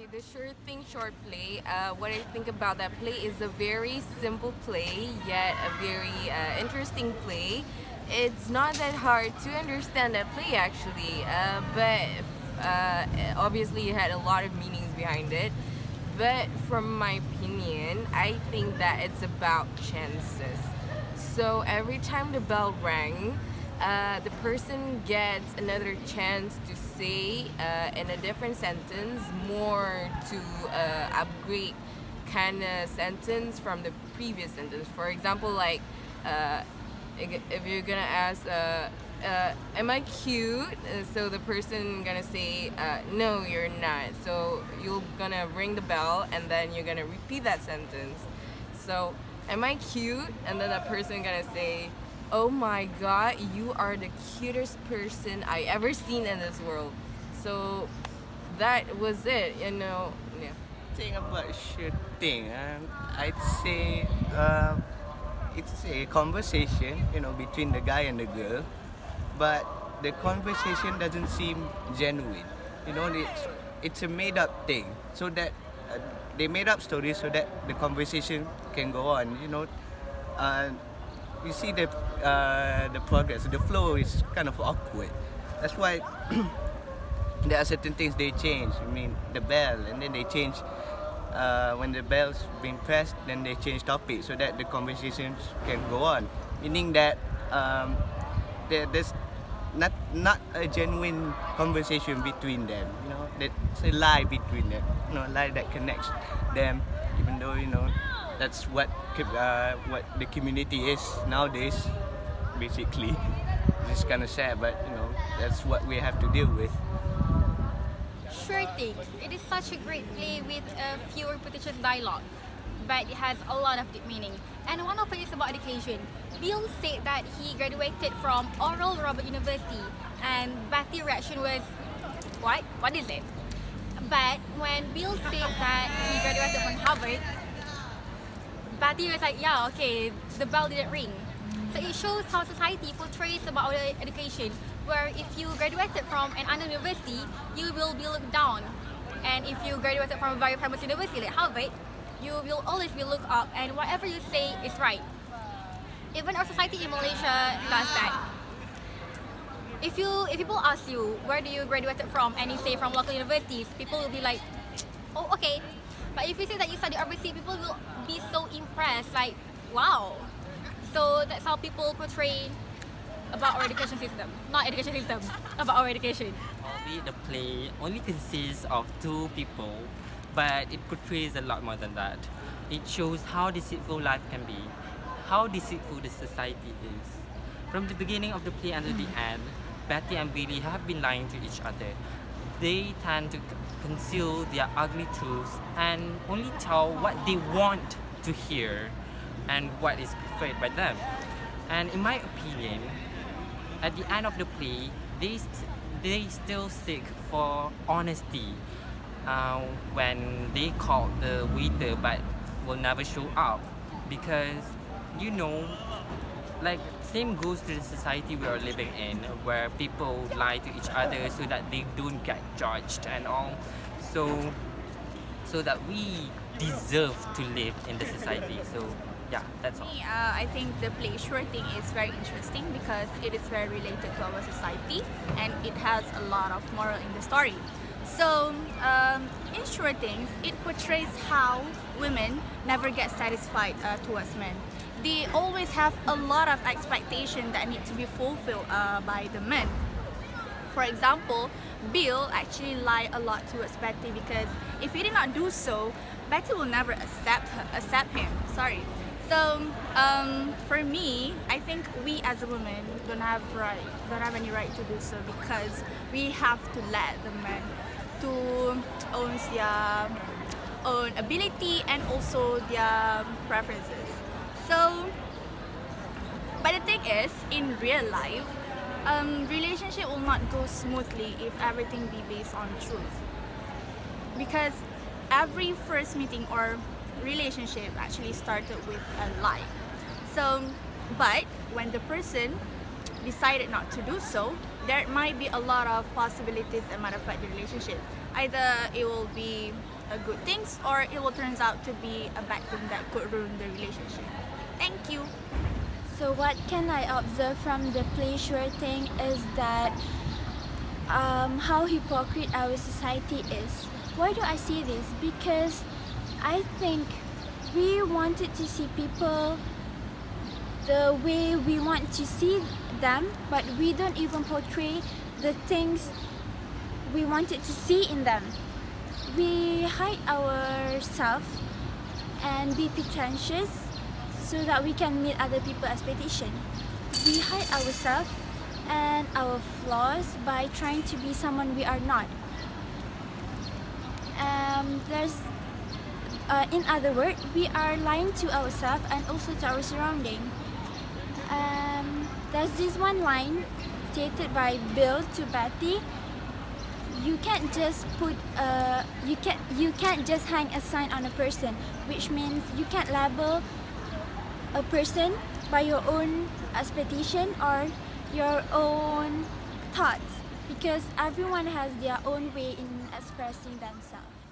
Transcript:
Okay, the sure thing short play. What I think about that play is a very simple play, yet a very interesting play. It's not that hard to understand that play actually, but obviously it had a lot of meanings behind it. But from my opinion, I think that it's about chances. So every time the bell rang, the person gets another chance to say in a different sentence more to upgrade kind of sentence from the previous sentence. For example, like uh, if you're gonna ask, am I cute? So the person gonna say, no, you're not. So you're gonna ring the bell and then you're gonna repeat that sentence. So, am I cute? And then that person gonna say, oh my god, you are the cutest person I ever seen in this world. So that was it, you know. Yeah. Thing about shooting, I'd say it's a conversation, between the guy and the girl, but the conversation doesn't seem genuine. It's a made up thing, so that they made up stories so that the conversation can go on. Uh, you see the progress, the flow is kind of awkward. That's why there are certain things they change. I mean, the bell, and then they change when the bell's being pressed, then they change topic so that the conversations can go on. Meaning that there's not a genuine conversation between them. There's a lie between them. A lie that connects them, even though that's what the community is nowadays. Basically, it's kind of sad, but that's what we have to deal with. Sure thing. It is such a great play with a few repetitious dialogue, but it has a lot of deep meaning. And one of it is about education. Bill said that he graduated from Oral Roberts University, and Betty's reaction was, "What? What is it?" But when Bill said that he graduated from Harvard, Betty was like, "Yeah, okay, the bell didn't ring." So it shows how society portrays about our education, where if you graduated from an unknown university, you will be looked down. And if you graduated from a very famous university like Harvard, you will always be looked up and whatever you say is right. Even our society in Malaysia does that. If people ask you, where do you graduated from, and you say from local universities, people will be like, oh, okay. But if you say that you study overseas, people will be so impressed, like, wow. So that's how people portray about our education system. Not education system, about our education. Albeit the play only consists of two people, but it portrays a lot more than that. It shows how deceitful life can be, how deceitful the society is. From the beginning of the play until the end, Betty and Billy have been lying to each other. They tend to conceal their ugly truths and only tell what they want to hear and what is preferred by them. And in my opinion, at the end of the play, they still seek for honesty when they call the waiter but will never show up because like same goes to the society we are living in where people lie to each other so that they don't get judged and all, so that we deserve to live in the society. So yeah, that's all. I think the play Sure Thing is very interesting because it is very related to our society and it has a lot of moral in the story. So in Sure Things, it portrays how women never get satisfied towards men. They always have a lot of expectation that need to be fulfilled by the men. For example, Bill actually lied a lot towards Betty because if he did not do so, Betty will never accept him. Sorry. So for me, I think we as a woman don't have any right to do so because we have to let the men to own their own ability and also their preferences. So, but the thing is, in real life, relationship will not go smoothly if everything be based on truth. Because every first meeting or relationship actually started with a lie. So, but when the person decided not to do so, there might be a lot of possibilities that might affect the relationship. Either it will be a good things or it will turns out to be a bad thing that could ruin the relationship. Thank you. So what can I observe from the play Sure Thing is that how hypocrite our society is. Why do I say this? Because I think we wanted to see people the way we want to see them, but we don't even portray the things we wanted to see in them. We hide ourselves and be pretentious so that we can meet other people's expectation. We hide ourselves and our flaws by trying to be someone we are not. In other words, we are lying to ourselves and also to our surrounding. There's this one line stated by Bill to Betty. You can't just you can't just hang a sign on a person, which means you can't label a person by your own expectation or your own thoughts, because everyone has their own way in expressing themselves.